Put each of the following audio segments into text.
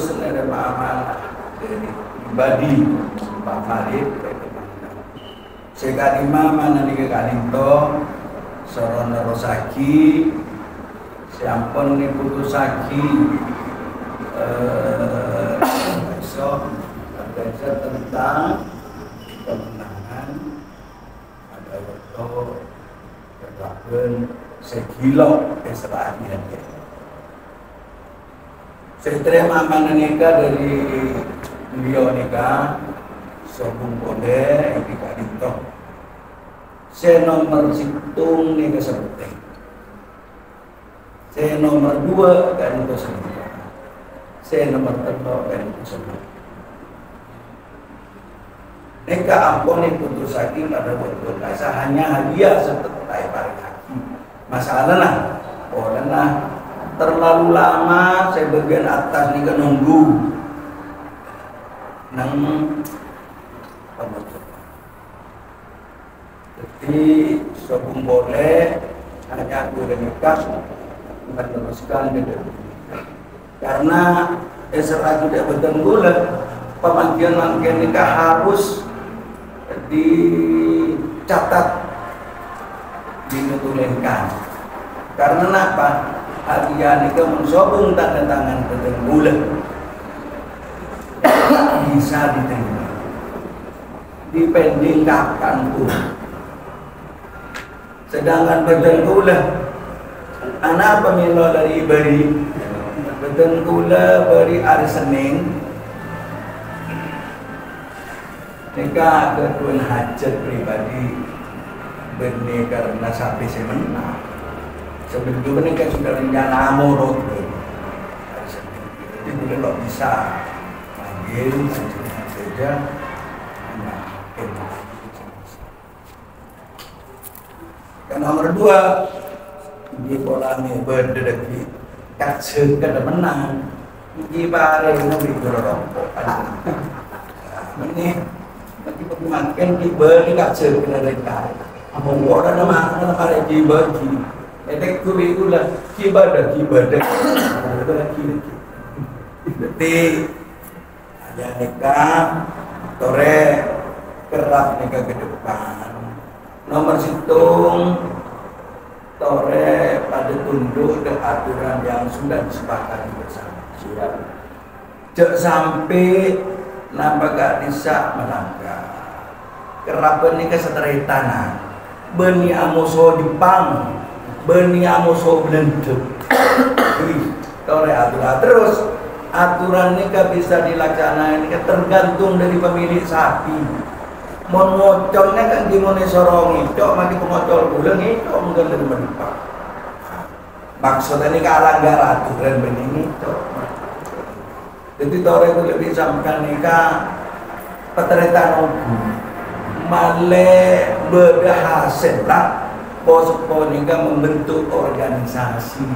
terus ada pemahaman dari pribadi Pak Farid saya imam nanti ke Kalinto Soron Rosaki siampun ini putusaki besok ada tentang kemenangan ada waktu berlakuan sekilo Israelian saya terima amanah nikah dari beliau nikah Sobung Pode di Kalinto saya nomor situng nikah seperti saya nomor 2 kan itu sebentar saya nomor 3 kan itu sebentar nikah ampun yang putus lagi pada betul kasa hanya hadiah seperti paling haki masalah lah terlalu lama saya bagian atas nikah nunggu nang jadi sebelum boleh hanya aku dan nikah meneruskan karena Israel tidak bertenggulat pemanggilan nikah harus dicatat dinutulinkan karena apa hadiah nikah mensobung tanda tangan bertenggulat bisa diterima dipending kapan pun sedangkan bertenggulat anak pemilu dari beri bertenggulat beri hari Senin nikah kedua hajat pribadi benih karena sampai saya menang sebelum nikah sudah rencana amorot jadi boleh bisa panggil saja yang nomor 2 di polanya berdedeki katseu kada menang di bare nabi rokok ini nanti makin dibeli katseu kada dekat among ora nama kare dibagi edek kuwi ulah kibadah berarti ada nikah tore kerap nikah ke depan nomor situng tore pada tunduk dan aturan yang sudah disepakati bersama cek sampai nampak gak bisa melanggar kerap nikah setelah tanah beni amoso Jepang beni amoso Belanda tore aturan terus aturan nikah bisa dilaksanakan tergantung dari pemilik sapi mau ngocolnya kan gimana sorong itu mati pengocol bulan itu mungkin lebih menimpa maksudnya ini kalanggar aturan begini itu jadi tore itu lebih sampaikan nikah peteritan male berhasil lah posko nikah membentuk organisasi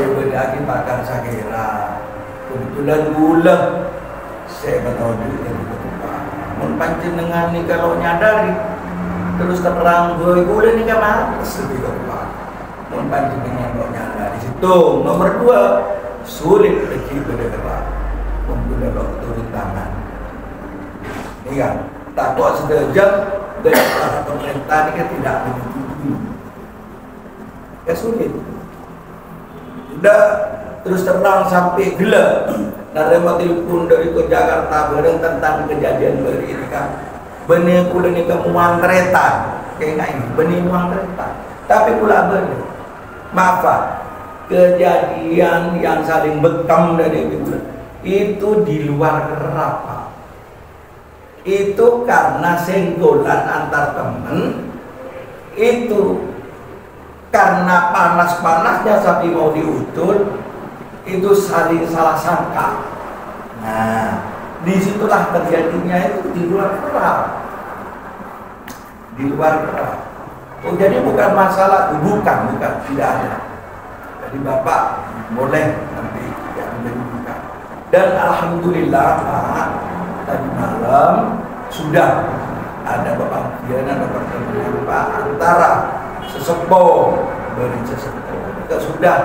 berbeda pakar sakira kebetulan gula saya bertahu juga mun panjenengan nih kalau nyadari terus terang gue boleh nih males lebih gampang mun panjenengan kalau nyadari situ nomor 2 sulit lagi bergerak mempunyai turun tangan ini kan takut sederajat dari para pemerintah ini kan tidak menyetujui ya sulit udah terus terang sampai gila narema telepon dari ke Jakarta bareng tentang kejadian beri ini kan benih pula ni kemuang kereta kayak ini benih muang kereta tapi pula benih maaf kejadian yang saling bekam dari itu di luar kerap itu karena senggolan antar temen itu karena panas-panasnya sapi mau diutul itu saling salah sangka. Nah, disitulah terjadinya itu di luar kerap. Di luar kerap. Oh, jadi bukan masalah, bukan, tidak ada. Jadi Bapak boleh nanti yang menunjukkan. Dan alhamdulillah Pak, tadi malam sudah ada Bapak Diana, Bapak Teman Pak antara sesepuh dari sesepuh. Kita sudah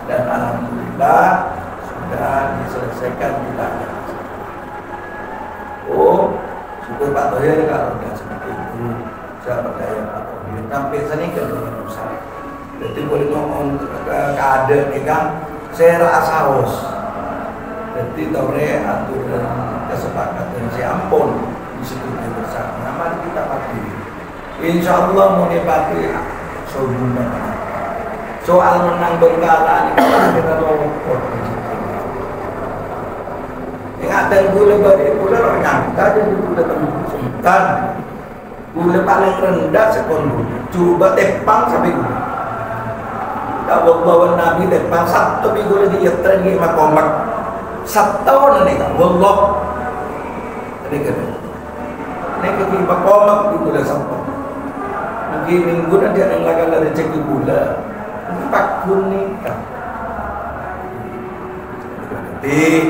dan alhamdulillah dan diselesaikan kita. Oh, syukur Pak Tohir kalau sudah seperti itu. Saya percaya Pak Tohir. Sampai sini kan urusan. Jadi boleh ngomong keadaan ini kan saya rasa harus. Jadi tore aturan kesepakatan si ampun disebut bersama. Mari kita patuhi. Insya Allah mau dipatuhi soal soal menang berkala ini kita lopot. Ingatan gula bagi gula lo nyangka jadi gula temukan gula paling rendah sekon coba tepang sampai gula. Kalau bawa Nabi tepang satu minggu lagi ya tren lima komak satu nih kan wallah ini kan ini ke lima komak di gula satu lagi minggu nanti ada yang lagi ada cek gula ini pak kuning kan jadi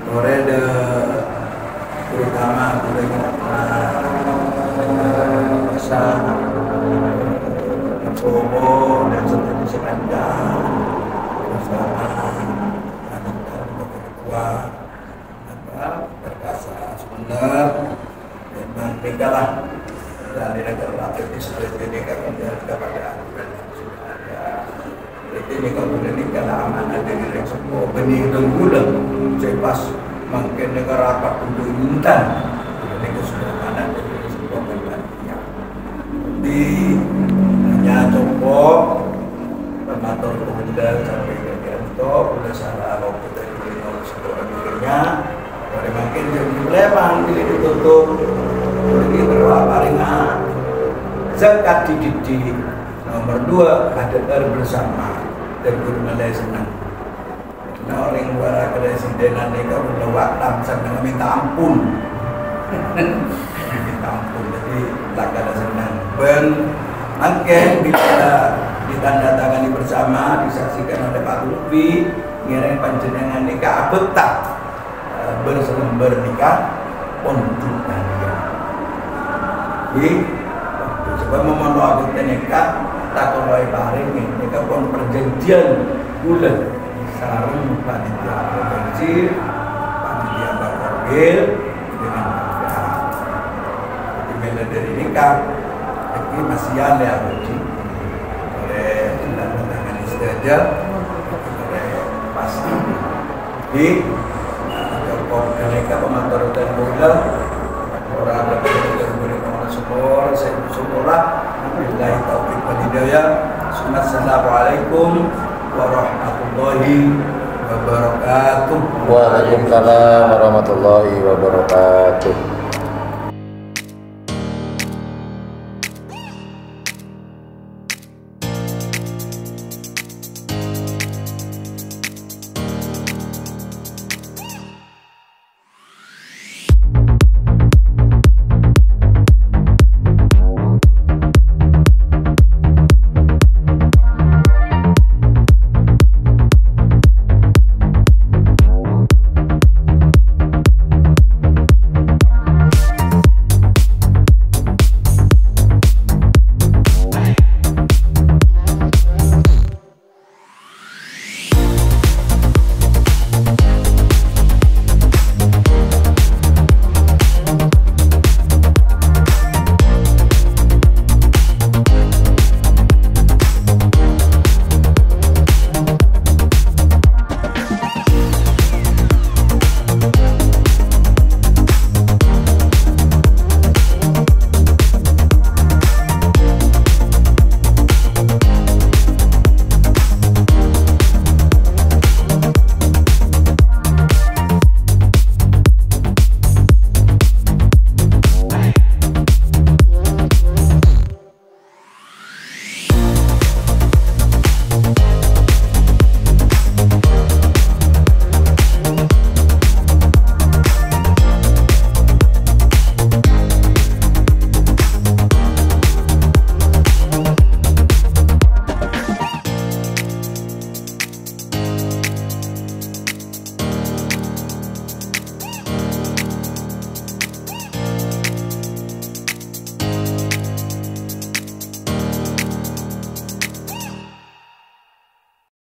sore de terutama gulanya masa Bobo dan seterusnya sepanjang bersama anak tua berkasa sebenar memang tinggalah dari negara Latin seperti ini kan kepada aturan yang sudah ada. Jadi ini kemudian ini kalau amanah dari semua benih dan gula cepas makin negara apa untuk intan ini sudah amanah dari semua benih di hanya cukup pematur kemudian sampai ke Gianto udah salah waktu dari nomor sebuah akhirnya dari makin jadi lemang ditutup lagi berapa ringan zakat dididik nomor 2 ada bersama dan guru malai senang nah orang luar kedesidenan ini kan melewat lamsan dengan minta ampun minta ampun jadi lakada senang ben angken bila ditandatangani bersama disaksikan oleh Pak Lutfi ngiring panjenengan nikah betah berselembar nikah untuk kalian. Jadi sebab memenuhi agutnya nikah tak oleh paring nikah pun perjanjian bulan sarung panitia berjanji panitia berkorbil dengan nikah. Jadi bila dari nikah ini masih ada yang oleh tangan istiadat oleh pasti di Joko Galeka pemantar dan bola orang berpikir berikut semua saya bersyukurlah billahi taufiq wal hidayah. Assalamualaikum warahmatullahi wabarakatuh. Waalaikumsalam warahmatullahi wabarakatuh.